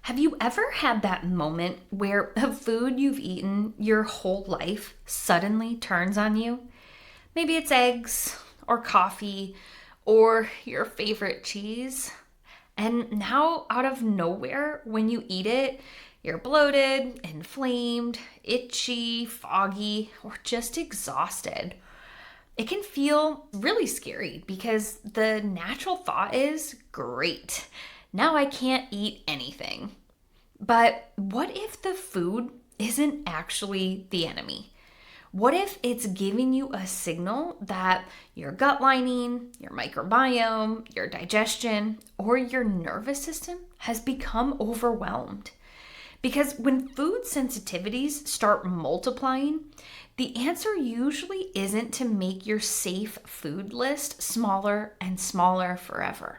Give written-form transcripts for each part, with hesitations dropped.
Have you ever had that moment where a food you've eaten your whole life suddenly turns on you? Maybe it's eggs or coffee or your favorite cheese. And now, out of nowhere, when you eat it, you're bloated, inflamed, itchy, foggy, or just exhausted. It can feel really scary because the natural thought is great. Now I can't eat anything. But what if the food isn't actually the enemy? What if it's giving you a signal that your gut lining, your microbiome, your digestion, or your nervous system has become overwhelmed? Because when food sensitivities start multiplying, the answer usually isn't to make your safe food list smaller and smaller forever.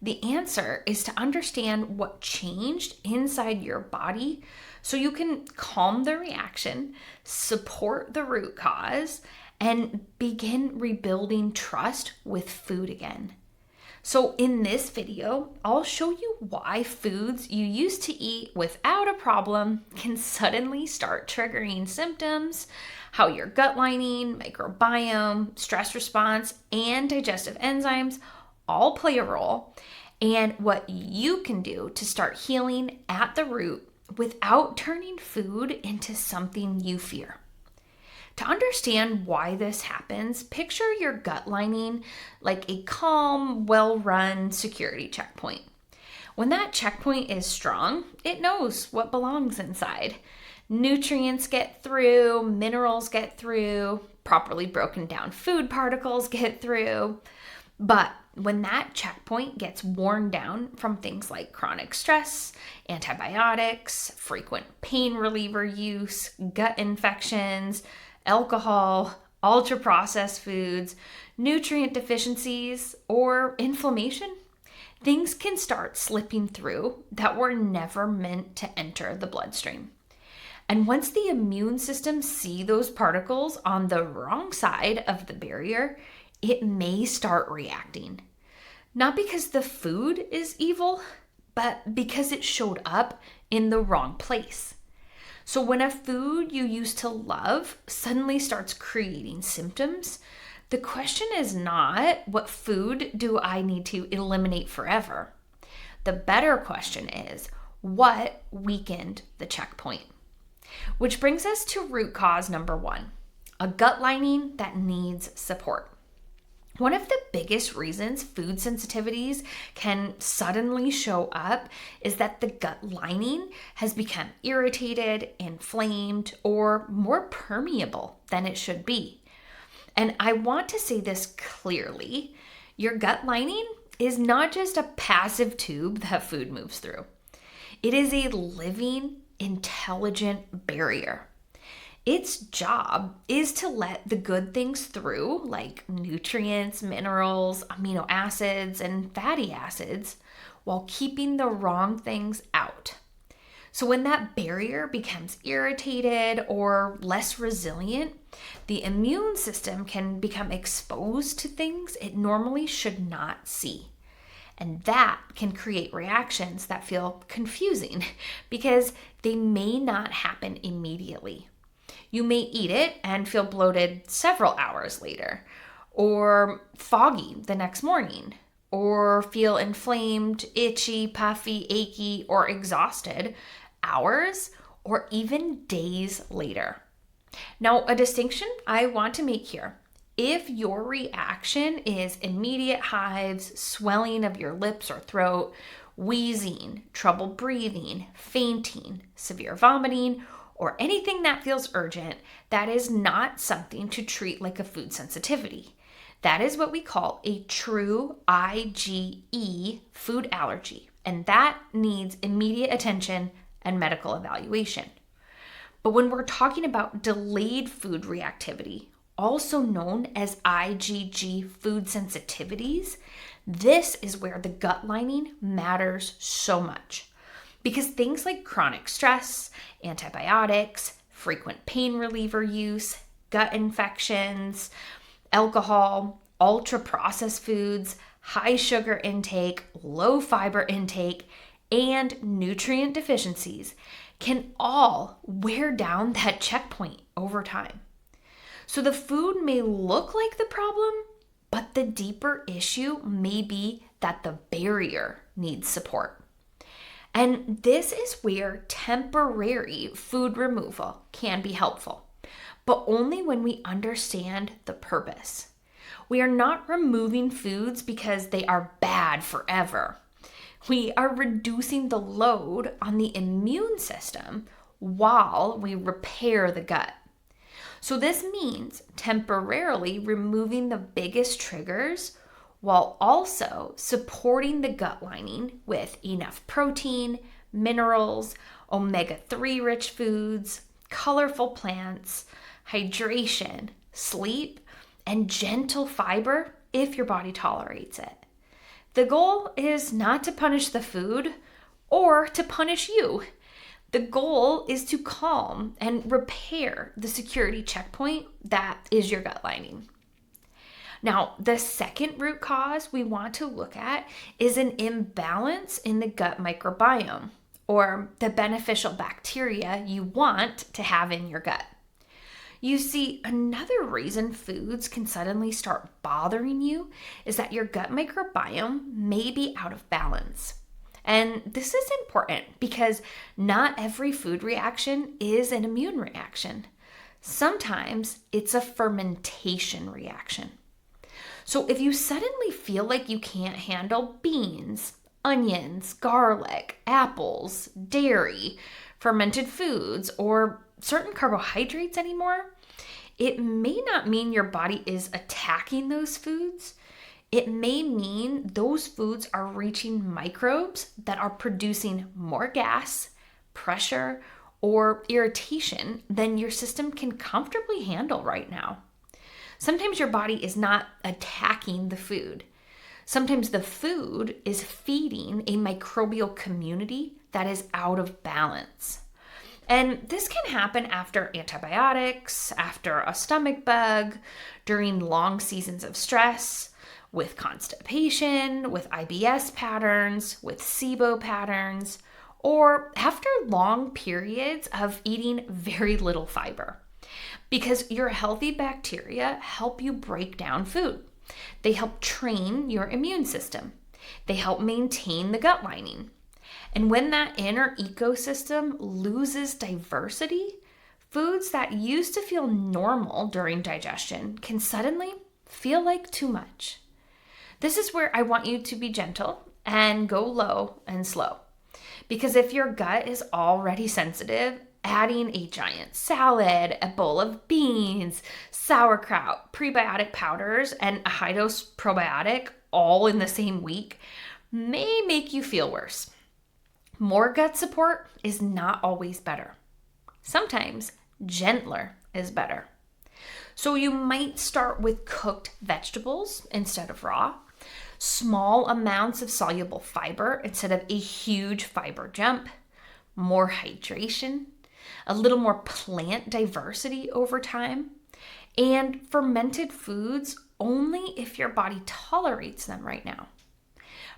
The answer is to understand what changed inside your body so you can calm the reaction, support the root cause, and begin rebuilding trust with food again. So in this video, I'll show you why foods you used to eat without a problem can suddenly start triggering symptoms, how your gut lining, microbiome, stress response, and digestive enzymes all play a role, and what you can do to start healing at the root without turning food into something you fear. To understand why this happens, picture your gut lining like a calm, well-run security checkpoint. When that checkpoint is strong, it knows what belongs inside. Nutrients get through, minerals get through, properly broken down food particles get through. But when that checkpoint gets worn down from things like chronic stress, antibiotics, frequent pain reliever use, gut infections, alcohol, ultra-processed foods, nutrient deficiencies, or inflammation, things can start slipping through that were never meant to enter the bloodstream. And once the immune system see those particles on the wrong side of the barrier, it may start reacting. Not because the food is evil, but because it showed up in the wrong place. So when a food you used to love suddenly starts creating symptoms, the question is not, what food do I need to eliminate forever? The better question is, what weakened the checkpoint? Which brings us to root cause number 1, a gut lining that needs support. One of the biggest reasons food sensitivities can suddenly show up is that the gut lining has become irritated, inflamed, or more permeable than it should be. And I want to say this clearly. Your gut lining is not just a passive tube that food moves through. It is a living, intelligent barrier. Its job is to let the good things through, like nutrients, minerals, amino acids, and fatty acids, while keeping the wrong things out. So when that barrier becomes irritated or less resilient, the immune system can become exposed to things it normally should not see. And that can create reactions that feel confusing because they may not happen immediately. You may eat it and feel bloated several hours later, or foggy the next morning, or feel inflamed, itchy, puffy, achy, or exhausted hours or even days later. Now, a distinction I want to make here. If your reaction is immediate hives, swelling of your lips or throat, wheezing, trouble breathing, fainting, severe vomiting, or anything that feels urgent, that is not something to treat like a food sensitivity. That is what we call a true IgE food allergy, and that needs immediate attention and medical evaluation. But when we're talking about delayed food reactivity, also known as IgG food sensitivities, this is where the gut lining matters so much. Because things like chronic stress, antibiotics, frequent pain reliever use, gut infections, alcohol, ultra-processed foods, high sugar intake, low fiber intake, and nutrient deficiencies can all wear down that checkpoint over time. So the food may look like the problem, but the deeper issue may be that the barrier needs support. And this is where temporary food removal can be helpful, but only when we understand the purpose. We are not removing foods because they are bad forever. We are reducing the load on the immune system while we repair the gut. So this means temporarily removing the biggest triggers while also supporting the gut lining with enough protein, minerals, omega-3 rich foods, colorful plants, hydration, sleep, and gentle fiber if your body tolerates it. The goal is not to punish the food or to punish you. The goal is to calm and repair the security checkpoint that is your gut lining. Now, the second root cause we want to look at is an imbalance in the gut microbiome, or the beneficial bacteria you want to have in your gut. You see, another reason foods can suddenly start bothering you is that your gut microbiome may be out of balance. And this is important because not every food reaction is an immune reaction. Sometimes it's a fermentation reaction. So if you suddenly feel like you can't handle beans, onions, garlic, apples, dairy, fermented foods, or certain carbohydrates anymore, it may not mean your body is attacking those foods. It may mean those foods are reaching microbes that are producing more gas, pressure, or irritation than your system can comfortably handle right now. Sometimes your body is not attacking the food. Sometimes the food is feeding a microbial community that is out of balance. And this can happen after antibiotics, after a stomach bug, during long seasons of stress, with constipation, with IBS patterns, with SIBO patterns, or after long periods of eating very little fiber. Because your healthy bacteria help you break down food. They help train your immune system. They help maintain the gut lining. And when that inner ecosystem loses diversity, foods that used to feel normal during digestion can suddenly feel like too much. This is where I want you to be gentle and go low and slow. Because if your gut is already sensitive, adding a giant salad, a bowl of beans, sauerkraut, prebiotic powders, and a high-dose probiotic all in the same week may make you feel worse. More gut support is not always better. Sometimes gentler is better. So you might start with cooked vegetables instead of raw, small amounts of soluble fiber instead of a huge fiber jump, more hydration, a little more plant diversity over time, and fermented foods only if your body tolerates them right now.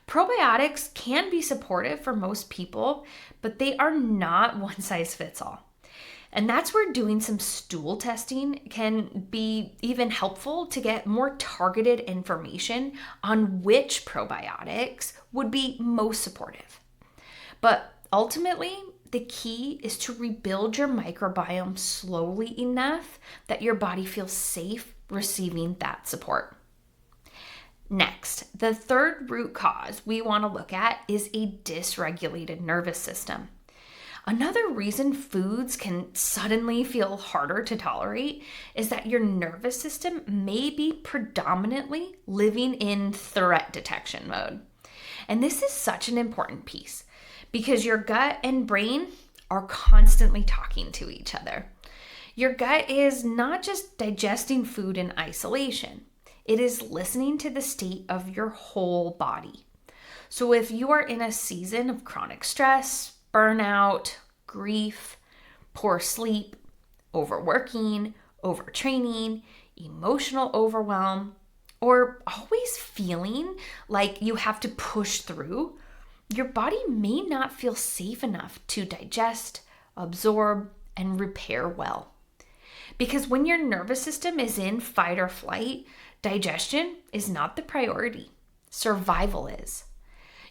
Probiotics can be supportive for most people, but they are not one size fits all. And that's where doing some stool testing can be even helpful to get more targeted information on which probiotics would be most supportive. But ultimately, the key is to rebuild your microbiome slowly enough that your body feels safe receiving that support. Next, the third root cause we want to look at is a dysregulated nervous system. Another reason foods can suddenly feel harder to tolerate is that your nervous system may be predominantly living in threat detection mode. And this is such an important piece because your gut and brain are constantly talking to each other. Your gut is not just digesting food in isolation. It is listening to the state of your whole body. So if you are in a season of chronic stress, burnout, grief, poor sleep, overworking, overtraining, emotional overwhelm, or always feeling like you have to push through, your body may not feel safe enough to digest, absorb, and repair well. Because when your nervous system is in fight or flight, digestion is not the priority. Survival is.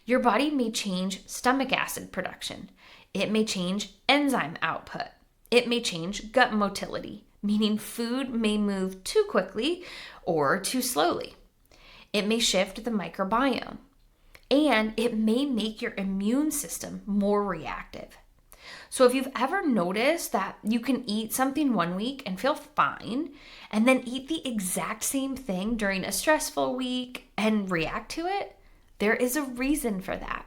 Your body may change stomach acid production. It may change enzyme output. It may change gut motility, meaning food may move too quickly or too slowly. It may shift the microbiome, and it may make your immune system more reactive. So if you've ever noticed that you can eat something one week and feel fine, and then eat the exact same thing during a stressful week and react to it, there is a reason for that.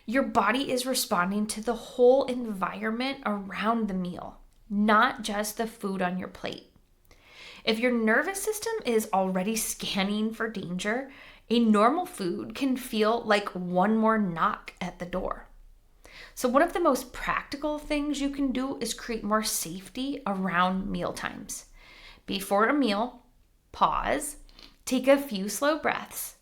Your body is responding to the whole environment around the meal, not just the food on your plate. If your nervous system is already scanning for danger, a normal food can feel like one more knock at the door. So one of the most practical things you can do is create more safety around meal times. Before a meal, pause, take a few slow breaths,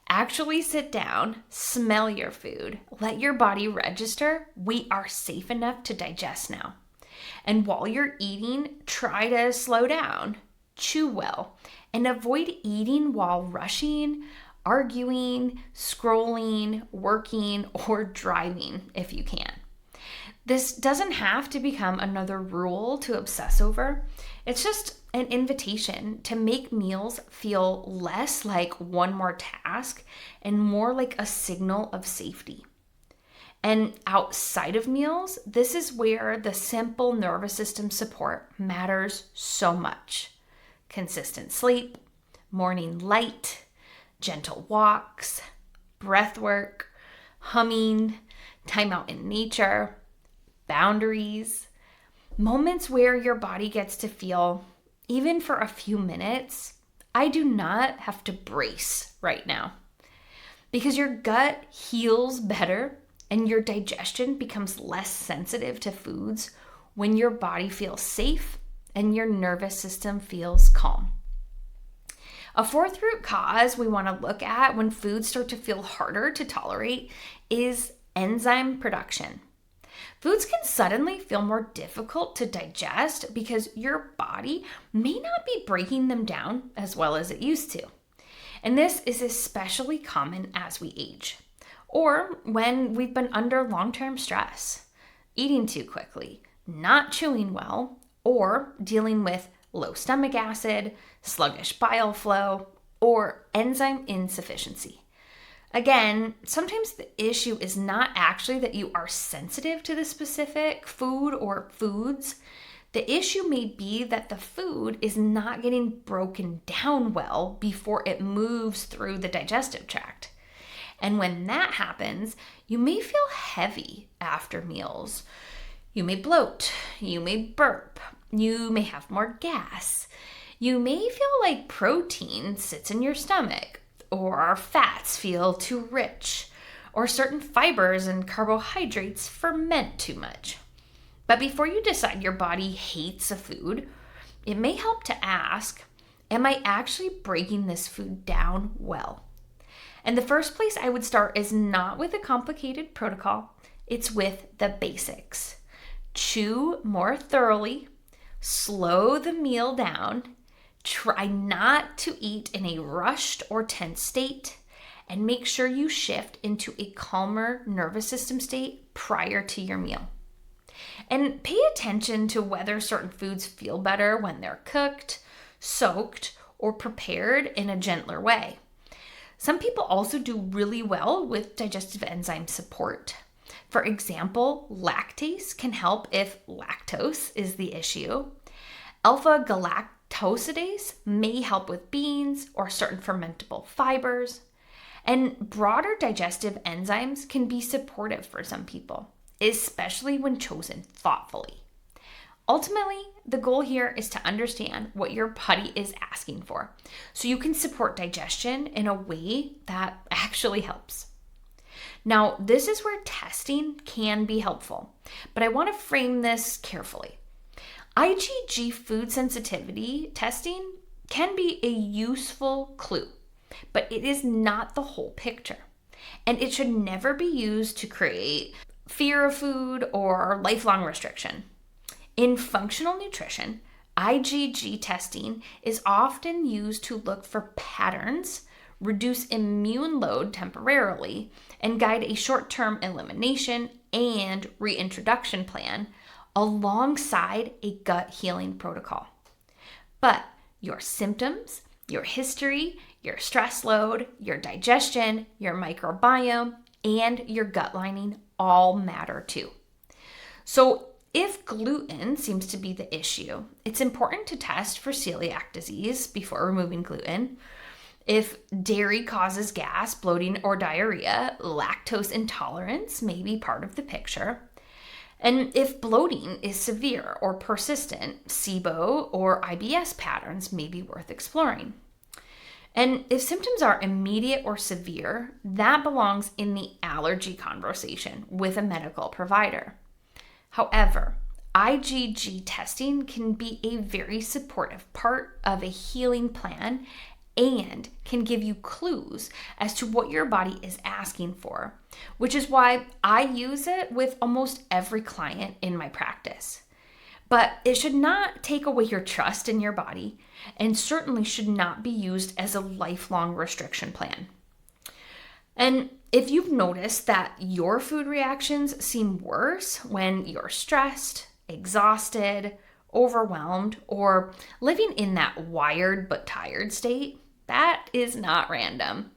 actually sit down, smell your food, let your body register, we are safe enough to digest now. And while you're eating, try to slow down, chew well, and avoid eating while rushing, arguing, scrolling, working, or driving if you can. This doesn't have to become another rule to obsess over. It's just an invitation to make meals feel less like one more task and more like a signal of safety. And outside of meals, this is where the simple nervous system support matters so much. Consistent sleep, morning light, gentle walks, breath work, humming, time out in nature, boundaries, moments where your body gets to feel, even for a few minutes, I do not have to brace right now. Because your gut heals better and your digestion becomes less sensitive to foods when your body feels safe and your nervous system feels calm. A fourth root cause we want to look at when foods start to feel harder to tolerate is enzyme production. Foods can suddenly feel more difficult to digest because your body may not be breaking them down as well as it used to. And this is especially common as we age, or when we've been under long-term stress, eating too quickly, not chewing well, or dealing with low stomach acid, sluggish bile flow, or enzyme insufficiency. Again, sometimes the issue is not actually that you are sensitive to the specific food or foods. The issue may be that the food is not getting broken down well before it moves through the digestive tract. And when that happens, you may feel heavy after meals. You may bloat, you may burp, you may have more gas. You may feel like protein sits in your stomach, or fats feel too rich, or certain fibers and carbohydrates ferment too much. But before you decide your body hates a food, it may help to ask, am I actually breaking this food down well? And the first place I would start is not with a complicated protocol, it's with the basics. Chew more thoroughly, slow the meal down, try not to eat in a rushed or tense state, and make sure you shift into a calmer nervous system state prior to your meal. And pay attention to whether certain foods feel better when they're cooked, soaked, or prepared in a gentler way. Some people also do really well with digestive enzyme support. For example, lactase can help if lactose is the issue. Alpha-galactosidase may help with beans or certain fermentable fibers. And broader digestive enzymes can be supportive for some people, especially when chosen thoughtfully. Ultimately, the goal here is to understand what your body is asking for, so you can support digestion in a way that actually helps. Now, this is where testing can be helpful, but I want to frame this carefully. IgG food sensitivity testing can be a useful clue, but it is not the whole picture. and it should never be used to create fear of food or lifelong restriction. In functional nutrition, IgG testing is often used to look for patterns, reduce immune load temporarily, and guide a short-term elimination and reintroduction plan alongside a gut healing protocol. But your symptoms, your history, your stress load, your digestion, your microbiome, and your gut lining all matter too. So if gluten seems to be the issue, it's important to test for celiac disease before removing gluten. If dairy causes gas, bloating, or diarrhea, lactose intolerance may be part of the picture. And if bloating is severe or persistent, SIBO or IBS patterns may be worth exploring. And if symptoms are immediate or severe, that belongs in the allergy conversation with a medical provider. However, IgG testing can be a very supportive part of a healing plan and can give you clues as to what your body is asking for, which is why I use it with almost every client in my practice. But it should not take away your trust in your body and certainly should not be used as a lifelong restriction plan. And if you've noticed that your food reactions seem worse when you're stressed, exhausted, overwhelmed, or living in that wired but tired state, that is not random.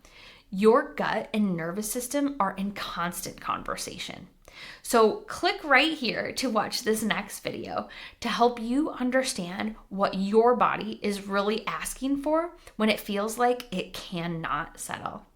Your gut and nervous system are in constant conversation. So click right here to watch this next video to help you understand what your body is really asking for when it feels like it cannot settle.